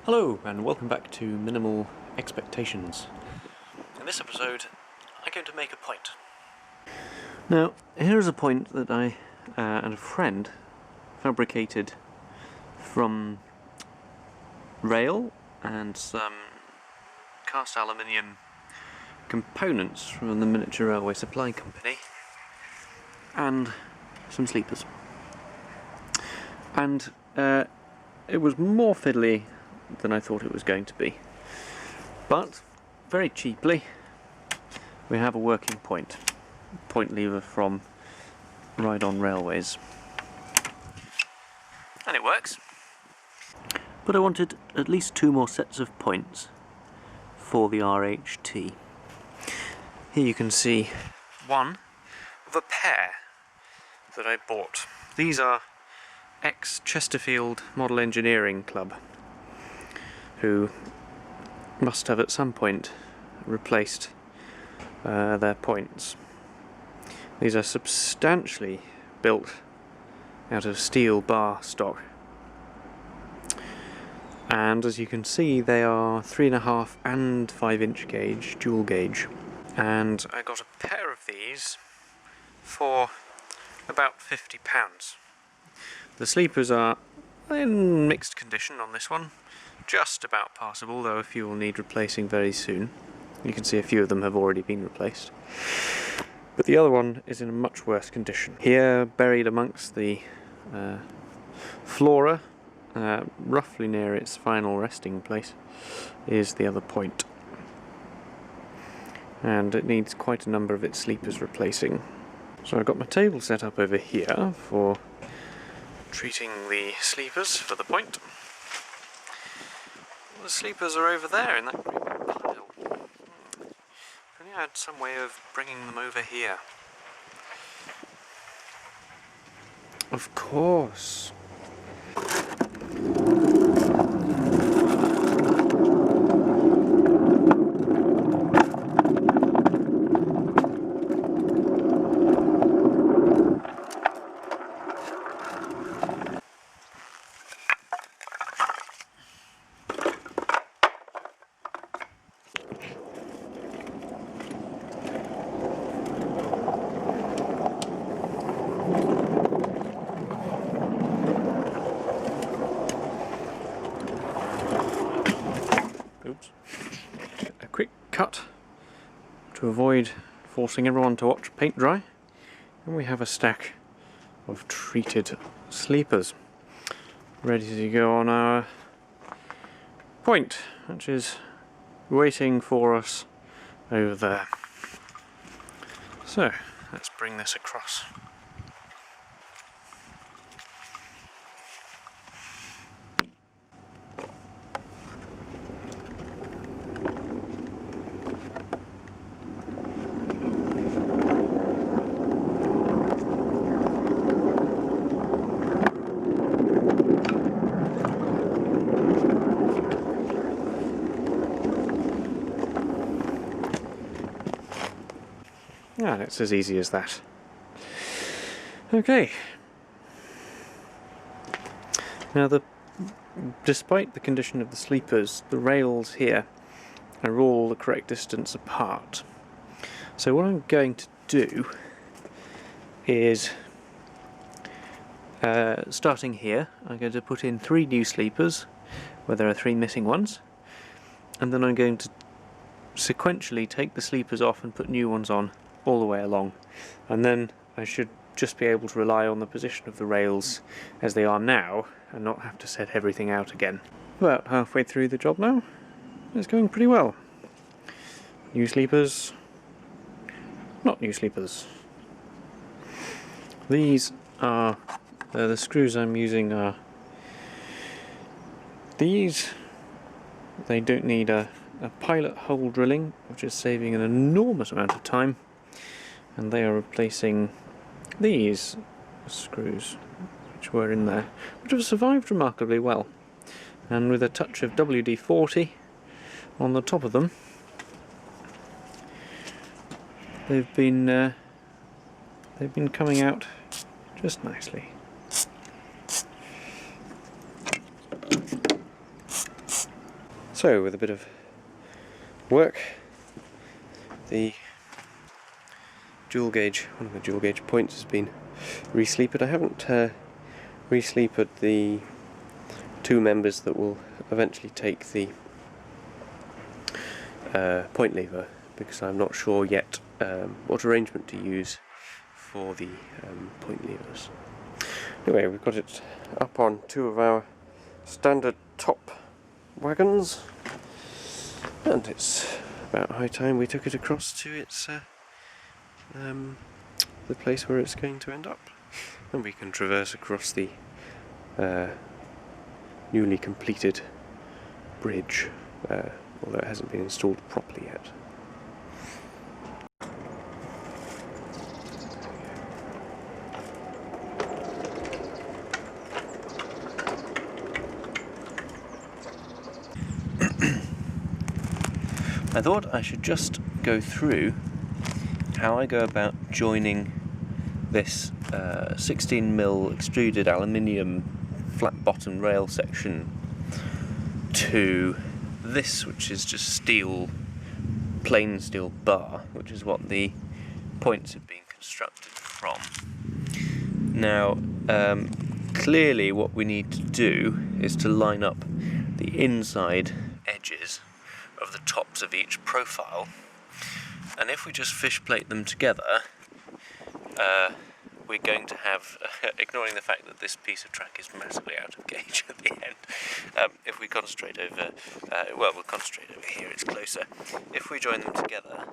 Hello and welcome back to Minimal Expectations. In this episode I'm going to make a point. Now here is a point that I and a friend fabricated from rail and some cast aluminium components from the Miniature Railway Supply Company and some sleepers. And it was more fiddly than I thought it was going to be, but very cheaply we have a working point lever from Ride-on Railways, and it works. But I wanted at least two more sets of points for the RHT. Here you can see one of a pair that I bought. These are ex-Chesterfield Model Engineering Club, who must have at some point replaced their points. These are substantially built out of steel bar stock, and as you can see they are 3.5 and 5-inch gauge, dual gauge, and I got a pair of these for about £50. The sleepers are in mixed condition on this one, just about passable, though a few will need replacing very soon. You can see a few of them have already been replaced. But the other one is in a much worse condition. Here, buried amongst the flora, roughly near its final resting place, is the other point. And it needs quite a number of its sleepers replacing. So I've got my table set up over here for treating the sleepers for the point. The sleepers are over there in that great big pile. If only I had some way of bringing them over here. Of course. Oops. A quick cut to avoid forcing everyone to watch paint dry, and we have a stack of treated sleepers ready to go on our point, which is waiting for us over there. So let's bring this across. Yeah, it's as easy as that. Okay. Now, despite the condition of the sleepers, the rails here are all the correct distance apart. So what I'm going to do is, starting here, I'm going to put in 3 new sleepers, where there are 3 missing ones, and then I'm going to sequentially take the sleepers off and put new ones on all the way along, and then I should just be able to rely on the position of the rails as they are now and not have to set everything out again. About halfway through the job now. It's going pretty well. New sleepers, not new sleepers. These are the screws I'm using are these. They don't need a pilot hole drilling, which is saving an enormous amount of time, and they are replacing these screws which were in there, which have survived remarkably well, and with a touch of WD-40 on the top of them, they've been coming out just nicely. So with a bit of work, the dual gauge, one of the dual gauge points has been re-sleepered. I haven't re-sleepered the two members that will eventually take the point lever, because I'm not sure yet what arrangement to use for the point levers. Anyway, we've got it up on two of our standard top wagons, and it's about high time we took it across to its the place where it's going to end up, and we can traverse across the newly completed bridge, although it hasn't been installed properly yet. I thought I should just go through how I go about joining this 16mm extruded aluminium flat bottom rail section to this, which is just steel, plain steel bar, which is what the points have been constructed from. Now, clearly what we need to do is to line up the inside edges of the tops of each profile, and if we just fish plate them together, we're going to have, ignoring the fact that this piece of track is massively out of gauge at the end, if we concentrate over, well, we'll concentrate over here, it's closer. If we join them together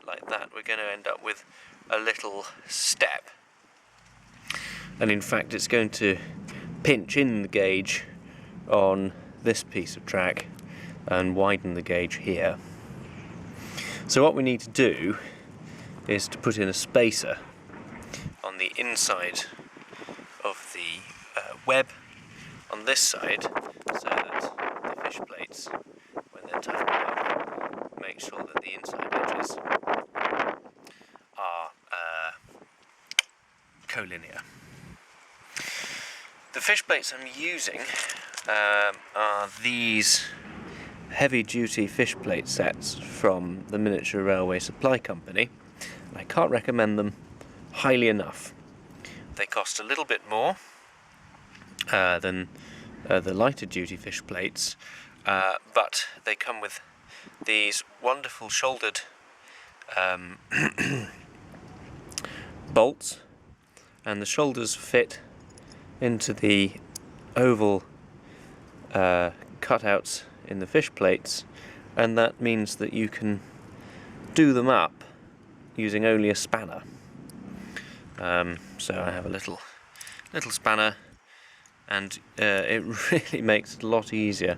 like that, we're going to end up with a little step, and in fact it's going to pinch in the gauge on this piece of track and widen the gauge here. So what we need to do is to put in a spacer on the inside of the web on this side, so that the fish plates, when they're tightened up, make sure that the inside edges are collinear. The fish plates I'm using are these heavy-duty fish plate sets from the Miniature Railway Supply Company. I can't recommend them highly enough. They cost a little bit more than the lighter duty fish plates, but they come with these wonderful shouldered bolts, and the shoulders fit into the oval cutouts in the fish plates, and that means that you can do them up using only a spanner. So I have a little spanner, and it really makes it a lot easier.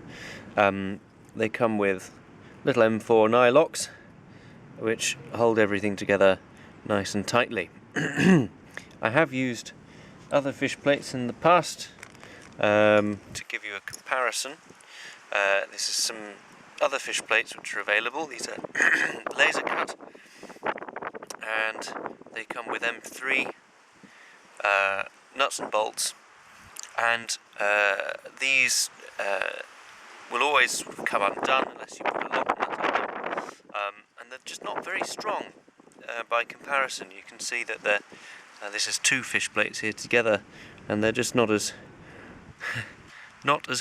They come with little M4 nylocks, which hold everything together nice and tightly. I have used other fish plates in the past to give you a comparison. This is some other fish plates which are available. These are laser cut, and they come with M3 nuts and bolts, and these will always come undone unless you put a lock nut on them, and they're just not very strong by comparison. You can see that this is two fish plates here together, and they're just not as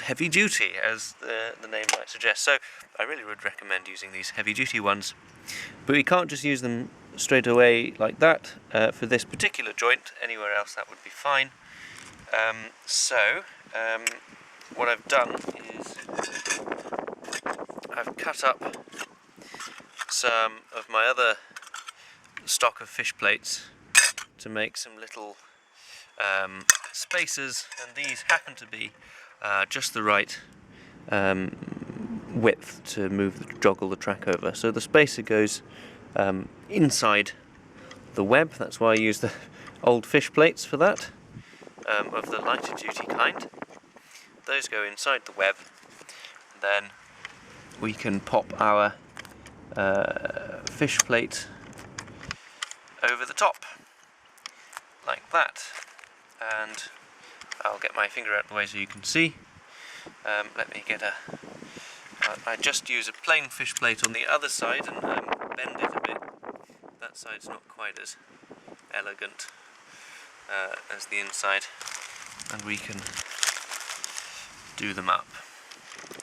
heavy duty as the name might suggest. So I really would recommend using these heavy duty ones, but we can't just use them straight away like that for this particular joint. Anywhere else that would be fine. What I've done is I've cut up some of my other stock of fish plates to make some little spacers, and these happen to be just the right width to joggle the track over. So the spacer goes inside the web. That's why I use the old fish plates for that, of the lighter duty kind. Those go inside the web, then we can pop our fish plate over the top like that, and I'll get my finger out of the way so you can see. Let me get a I just use a plain fish plate on the other side and bend it a bit. That side's not quite as elegant as the inside, and we can do them up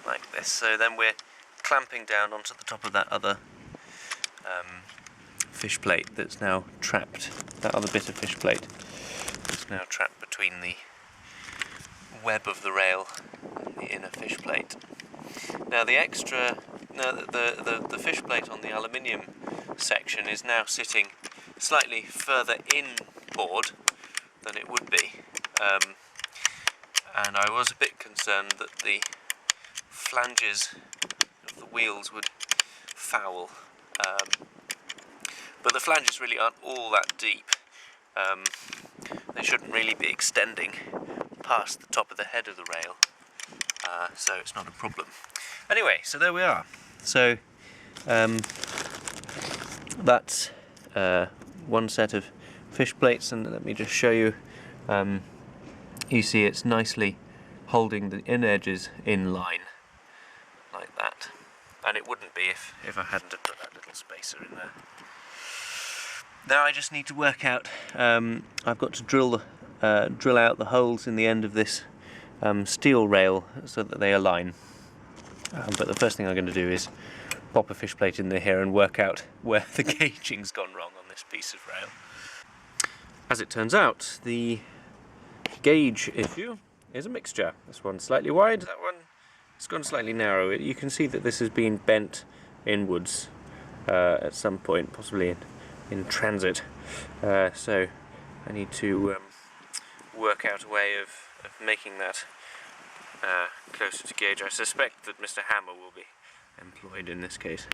like this. So then we're clamping down onto the top of that other fish plate that's now trapped, that other bit of fish plate that's now trapped between the web of the rail and the inner fish plate. Now the fish plate on the aluminium section is now sitting slightly further inboard than it would be, and I was a bit concerned that the flanges of the wheels would foul, but the flanges really aren't all that deep. They shouldn't really be extending past the top of the head of the rail, so it's not a problem. Anyway, so there we are. So that's one set of fish plates, and let me just show you. You see it's nicely holding the in edges in line like that, and it wouldn't be if I hadn't have put that little spacer in there. Now I just need to work out, I've got to drill out the holes in the end of this steel rail so that they align. But the first thing I'm going to do is pop a fish plate in there here and work out where the gauging's gone wrong on this piece of rail. As it turns out, the gauge issue is a mixture. This one's slightly wide, that one has gone slightly narrow. You can see that this has been bent inwards at some point, possibly in transit. So I need to work out a way of making that closer to gauge. I suspect that Mr. Hammer will be employed in this case.